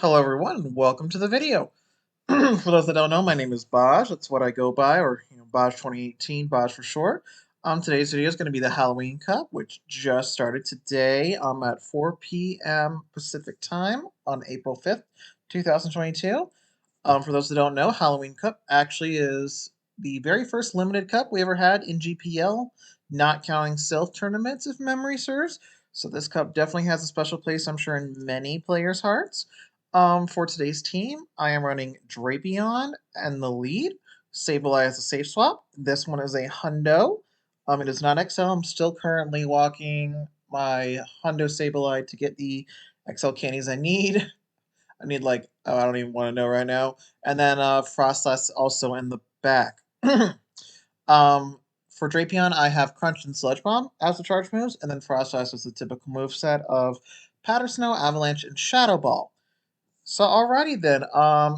Hello everyone, and welcome to the video. For those that don't know, my name is Baj. That's what I go by, or Baj 2018, Baj for short. Today's video is going to be the Halloween Cup, which just started today at 4 p.m. Pacific time on April 5th, 2022. For those that don't know, Halloween Cup actually is the very first limited cup we ever had in GPL, not counting Sylph tournaments, if memory serves. So this cup definitely has a special place, I'm sure, in many players' hearts. For today's team, I am running Drapion and the lead. Sableye is a safe swap. This one is a Hundo. It is not XL. I'm still currently walking my Hundo Sableye to get the XL candies I need. I need like, oh, I don't even want to know right now. And then Frosslass also in the back. um, for Drapion, I have Crunch and Sludge Bomb as the charge moves, and then Frosslass is the typical move set of Powder Snow, Avalanche, and Shadow Ball. So alrighty then,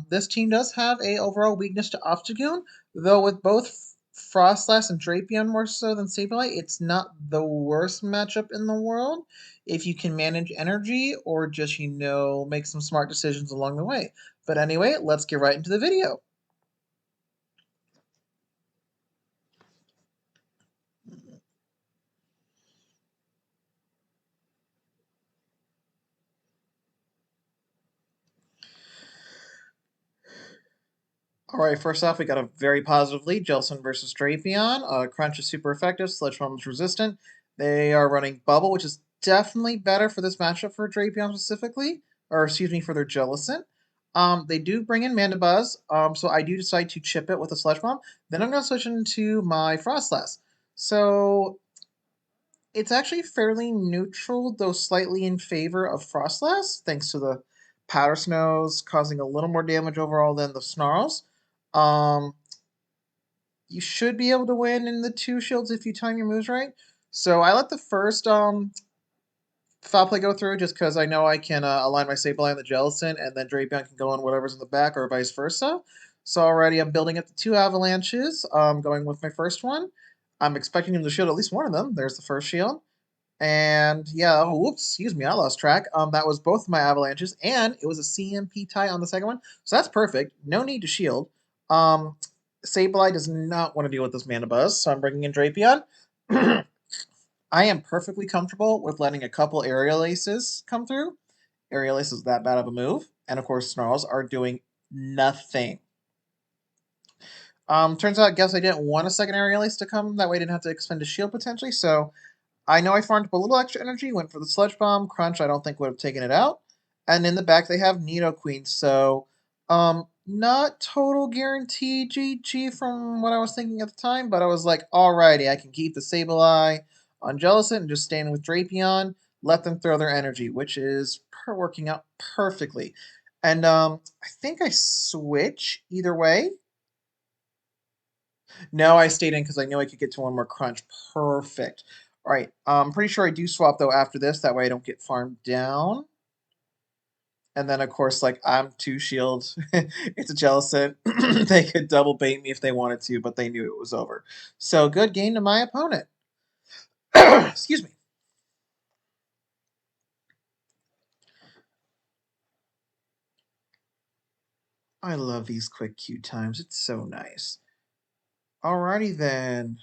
this team does have a overall weakness to Obstagoon, though with both Frosslass and Drapion more so than Sableye, it's not the worst matchup in the world if you can manage energy or just, make some smart decisions along the way. But anyway, let's get right into the video. Alright, first off, we got a very positive lead. Jellicent versus Drapion. Crunch is super effective. Sludge Bomb is resistant. They are running Bubble, which is definitely better for this matchup for Drapion specifically. Or, excuse me, for their Jellicent. They do bring in Mandibuzz, so I do decide to chip it with a Sludge Bomb. Then I'm going to switch into my Frosslass. So, it's actually fairly neutral, though slightly in favor of Frosslass, thanks to the Powder Snows causing a little more damage overall than the Snarls. Um, you should be able to win in the two shields if you time your moves right. So I let the first foul play go through just because I know I can align my Sableye and the Jellicent, and then Drapion can go on whatever's in the back or vice versa. So already I'm building up the two Avalanches, going with my first one. I'm expecting him to shield at least one of them. There's the first shield. And yeah, oh, whoops, excuse me, I lost track. That was both of my avalanches, and it was a CMP tie on the second one. So that's perfect. No need to shield. Sableye does not want to deal with this Mana Buzz, so I'm bringing in Drapion. I am perfectly comfortable with letting a couple Aerial Aces come through. Aerial Ace is that bad of a move. And of course, Snarls are doing nothing. Turns out, I guess I didn't want a second Aerial Ace to come. That way I didn't have to expend a shield potentially. So I know I farmed up a little extra energy, went for the Sludge Bomb. Crunch, I don't think would have taken it out. And in the back, they have Nidoqueen. So, not total guarantee GG from what I was thinking at the time, but I was like, alrighty, I can keep the Sableye on Jellicent and just stand with Drapion, let them throw their energy, which is working out perfectly. And I think I switch either way. No, I stayed in because I knew I could get to one more crunch. Perfect. All right. I'm pretty sure I do swap though after this. That way I don't get farmed down. And then of course, like I'm two shields. It's a Jellicent. They could double bait me if they wanted to, but they knew it was over. So good game to my opponent. Excuse me. I love these quick queue times. It's so nice. Alrighty then.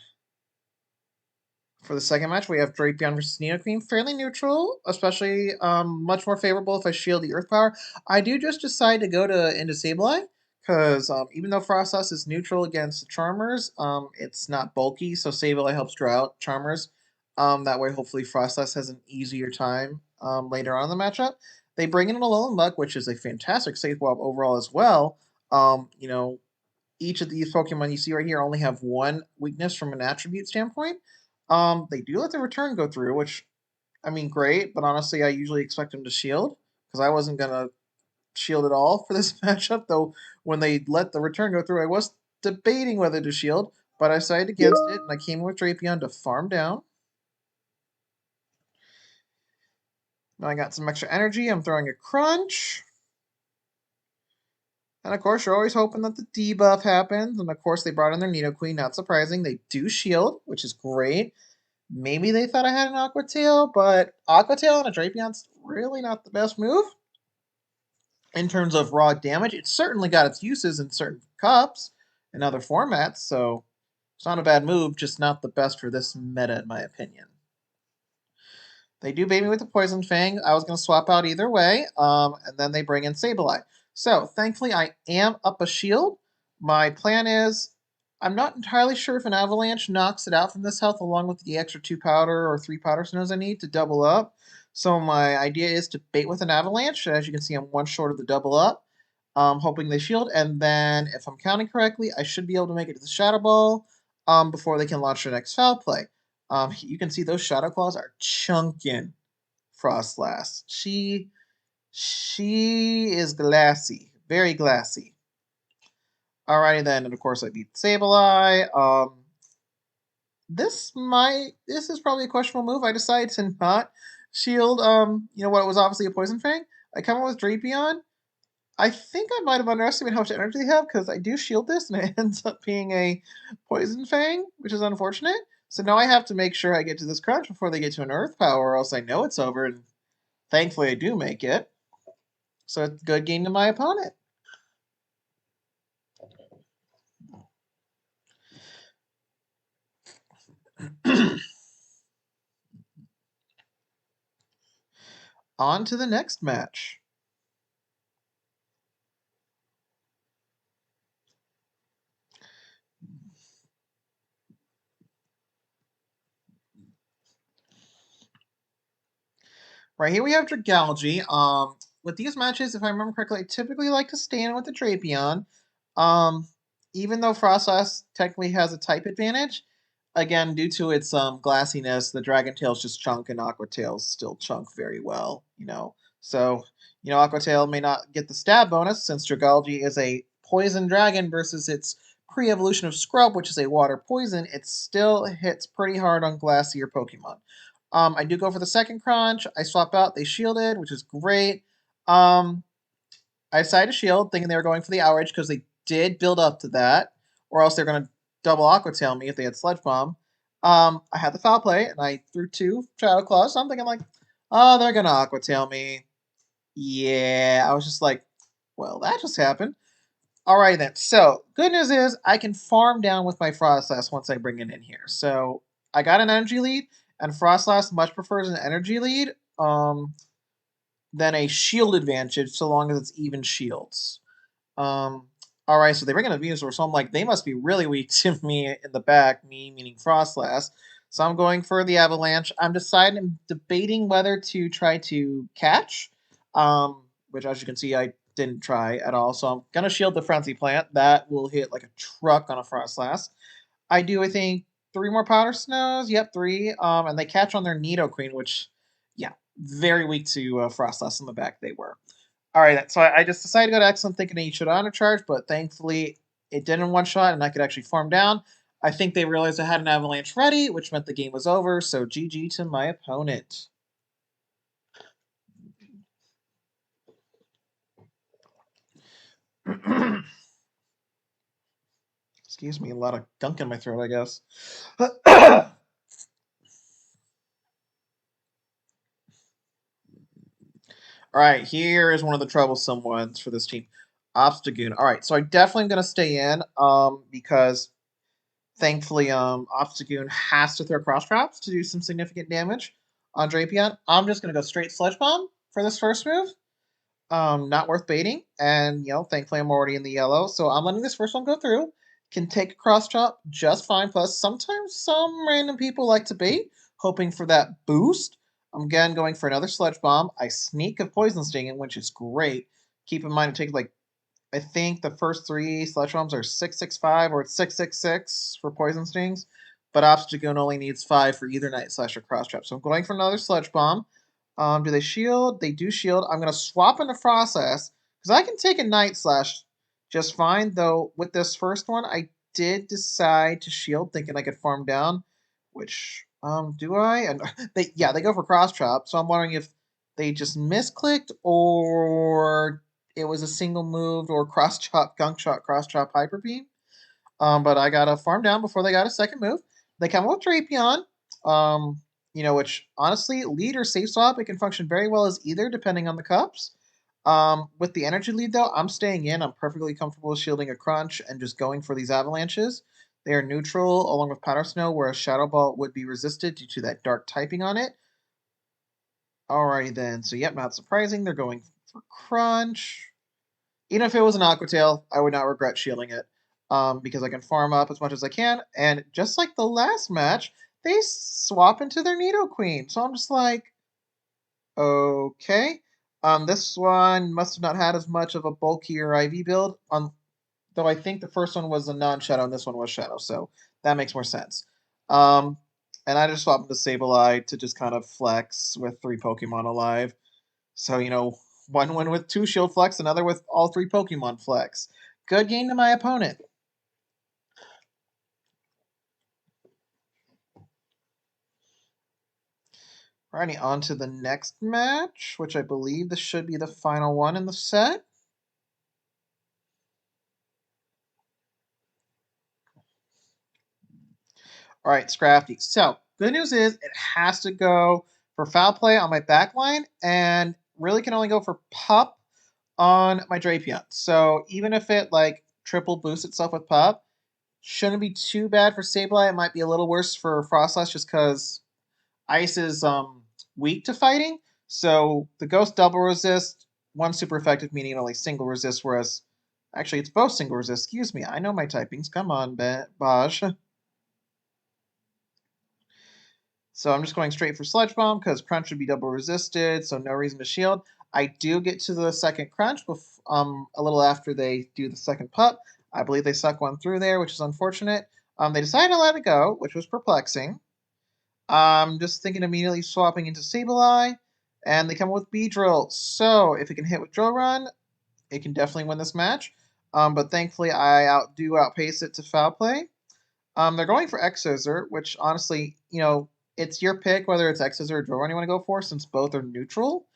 For the second match, we have Drapion versus Nidoqueen. Fairly neutral, especially much more favorable if I shield the Earth Power. I do just decide to go into Sableye, because even though Frosslass is neutral against the Charmers, it's not bulky, so Sableye helps draw out Charmers. That way, hopefully, Frosslass has an easier time later on in the matchup. They bring in a Alolan Mug, which is a fantastic safe swap overall as well. Each of these Pokemon you see right here only have one weakness from an attribute standpoint. They do let the return go through, which, I mean, great, but honestly, I usually expect them to shield, because I wasn't going to shield at all for this matchup, though when they let the return go through, I was debating whether to shield, but I decided against it, and I came with Drapion to farm down. Now I got some extra energy, I'm throwing a Crunch. And of course, you're always hoping that the debuff happens. And of course, they brought in their Nidoqueen. Not surprising. They do shield, which is great. Maybe they thought I had an Aqua Tail, but Aqua Tail on a Drapion's really not the best move. in terms of raw damage, it's certainly got its uses in certain cups and other formats, so it's not a bad move, just not the best for this meta, in my opinion. They do bait me with the Poison Fang. I was going to swap out either way, and then they bring in Sableye. So, thankfully, I am up a shield. My plan is, I'm not entirely sure if an Avalanche knocks it out from this health along with the extra 2 powder or 3 powder snows I need to double up. So my idea is to bait with an Avalanche. As you can see, I'm one short of the double up. Hoping they shield, and then if I'm counting correctly, I should be able to make it to the Shadow Ball before they can launch their next foul play. You can see those Shadow Claws are chunking Frosslass. She is glassy, very glassy. Alrighty then, and of course I beat Sableye. This is probably a questionable move. I decided to not shield what was obviously a Poison Fang. I come up with Drapion. I think I might have underestimated how much energy they have because I do shield this and it ends up being a Poison Fang, which is unfortunate. So now I have to make sure I get to this crunch before they get to an Earth Power, or else I know it's over, and thankfully I do make it. So it's a good game to my opponent. On to the next match. Right here we have Dragalge. With these matches, if I remember correctly, I typically like to stay in with the Drapion. Um, Even though Frosslass technically has a type advantage, again, due to its glassiness, the Dragon Tails just chunk and Aqua Tails still chunk very well, So, Aqua Tail may not get the stab bonus since Dragalge is a poison dragon versus its pre-evolution of Scrub, which is a water poison. It still hits pretty hard on glassier Pokemon. I do go for the second crunch. I swap out. They shielded, which is great. Um, I decided to shield, thinking they were going for the outrage because they did build up to that, or else they're going to double Aqua Tail me if they had Sludge Bomb. I had the foul play, and I threw 2 Shadow Claws, so I'm thinking like, oh, they're going to Aqua Tail me. Yeah, I was just like, well, that just happened. Alright then, so good news is I can farm down with my Frosslass once I bring it in here. So I got an energy lead, and Frosslass much prefers an energy lead than a shield advantage so long as it's even shields. Um, Alright, so they bring in a Venusaur, so I'm like, they must be really weak to me in the back, me meaning Frosslass. So I'm going for the Avalanche. I'm debating whether to try to catch, which as you can see, I didn't try at all. So I'm gonna shield the Frenzy Plant. That will hit like a truck on a Frosslass. I do, I think, 3 more Powder Snows. Yep, 3. And they catch on their Nidoqueen, which, yeah, very weak to Frosslass in the back they were. All right, so I just decided to go to Excellent thinking he should honor charge, but thankfully it didn't one shot and I could actually farm down. I think they realized I had an Avalanche ready, which meant the game was over, so GG to my opponent. Excuse me, a lot of gunk in my throat, I guess. All right, here is one of the troublesome ones for this team. Obstagoon. All right, so I definitely am going to stay in because thankfully Obstagoon has to throw cross traps to do some significant damage on Drapion. I'm just going to go straight Sludge Bomb for this first move. Not worth baiting, and thankfully I'm already in the yellow, so I'm letting this first one go through. Can take a cross chop just fine. Plus, sometimes some random people like to bait, hoping for that boost. I'm again going for another Sludge Bomb. I sneak a Poison Sting in, which is great. Keep in mind, it takes like I think the first 3 Sludge Bombs are 665 or it's 666 for Poison Stings, but Obstagoon only needs 5 for either Night Slash or Cross Trap. So I'm going for another Sludge Bomb. Do they shield? They do shield. I'm going to swap into Frosslass because I can take a Night Slash just fine, though with this first one, I did decide to shield thinking I could farm down, which, do I? And they go for Cross Chop, so I'm wondering if they just misclicked or it was a single move or cross chop, gunk shot, cross chop, hyper beam. But I got a farm down before they got a second move. They come with Drapion, which honestly, lead or safe swap, it can function very well as either, depending on the cups. With the energy lead, though, I'm staying in. I'm perfectly comfortable shielding a crunch and just going for these avalanches. They are neutral along with powder snow, whereas Shadow Ball would be resisted due to that dark typing on it. Alrighty then. So, yep, not surprising. They're going for crunch. Even if it was an Aqua Tail, I would not regret shielding it. Because I can farm up as much as I can. And just like the last match, they swap into their Nidoqueen. So I'm just like, okay. This one must have not had as much of a bulkier IV build, though I think the first one was a non-shadow and this one was shadow, so that makes more sense. Um, and I just swapped the Sableye to just kind of flex with 3 Pokemon alive. So, one win with 2 shield flex, another with all 3 Pokemon flex. Good game to my opponent. Alrighty, on to the next match, which I believe this should be the final one in the set. All right, Scrafty. So, good news is it has to go for foul play on my back line and really can only go for pup on my Drapion. So, even if it like triple boosts itself with pup, shouldn't be too bad for Sableye. It might be a little worse for Frosslass just because ice is weak to fighting. So, the ghost double resist, one super effective, meaning only single resist, whereas actually it's both single resist. Excuse me, I know my typings. Come on, Baj. So I'm just going straight for Sludge Bomb because Crunch would be double resisted, so no reason to shield. I do get to the second Crunch a little after they do the second Pup. I believe they suck one through there, which is unfortunate. They decided to let it go, which was perplexing. Just thinking immediately swapping into Sableye, and they come with Beedrill. So if it can hit with Drill Run, it can definitely win this match. But thankfully, I outpace it to foul play. They're going for X-Scissor, which honestly, it's your pick whether it's X-Scissor or Drill Run you want to go for, since both are neutral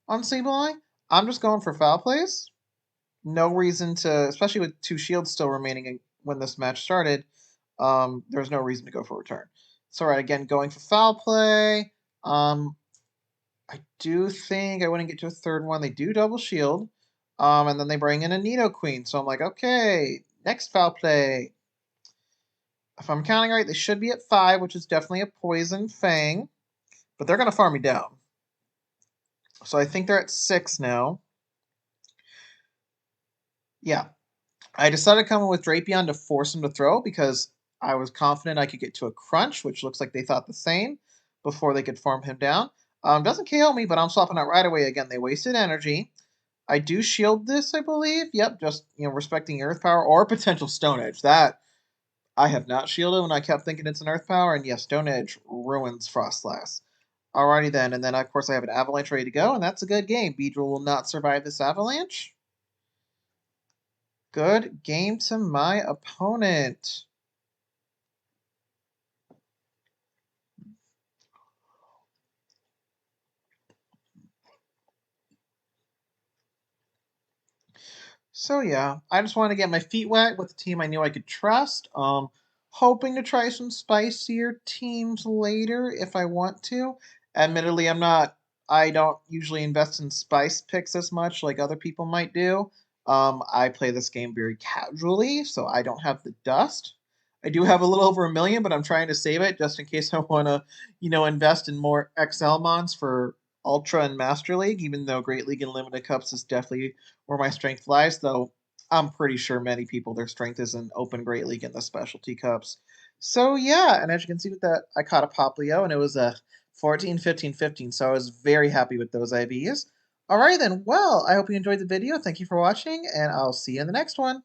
on Sableye. I'm just going for foul plays. No reason to, especially with 2 shields still remaining when this match started, there's no reason to go for return. So, right, again, going for foul play. I do think I wouldn't get to a third one. They do double shield. And then they bring in a Nidoqueen. So I'm like, okay, next foul play. If I'm counting right, they should be at 5, which is definitely a Poison Fang. But they're going to farm me down. So I think they're at 6 now. Yeah. I decided to come in with Drapion to force him to throw because I was confident I could get to a crunch, which looks like they thought the same, before they could farm him down. Doesn't KO me, but I'm swapping out right away. Again, they wasted energy. I do shield this, I believe. Yep, just respecting Earth Power or potential Stone Edge. That I have not shielded when I kept thinking it's an Earth Power, and yes, Stone Edge ruins Frosslass. Alrighty then, and then of course I have an Avalanche ready to go, and that's a good game. Beedrill will not survive this Avalanche. Good game to my opponent. So yeah, I just wanted to get my feet wet with a team I knew I could trust. Hoping to try some spicier teams later if I want to. Admittedly, I don't usually invest in spice picks as much like other people might do. I play this game very casually, so I don't have the dust. I do have a little over 1 million, but I'm trying to save it just in case I want to, invest in more XL mons for Ultra and Master League, even though Great League and Limited Cups is definitely where my strength lies, though I'm pretty sure many people their strength is in Open Great League and the Specialty Cups. So yeah, and as you can see with that, I caught a Poplio, and it was a 14, 15, 15, so I was very happy with those IVs. Alright then, well, I hope you enjoyed the video. Thank you for watching, and I'll see you in the next one.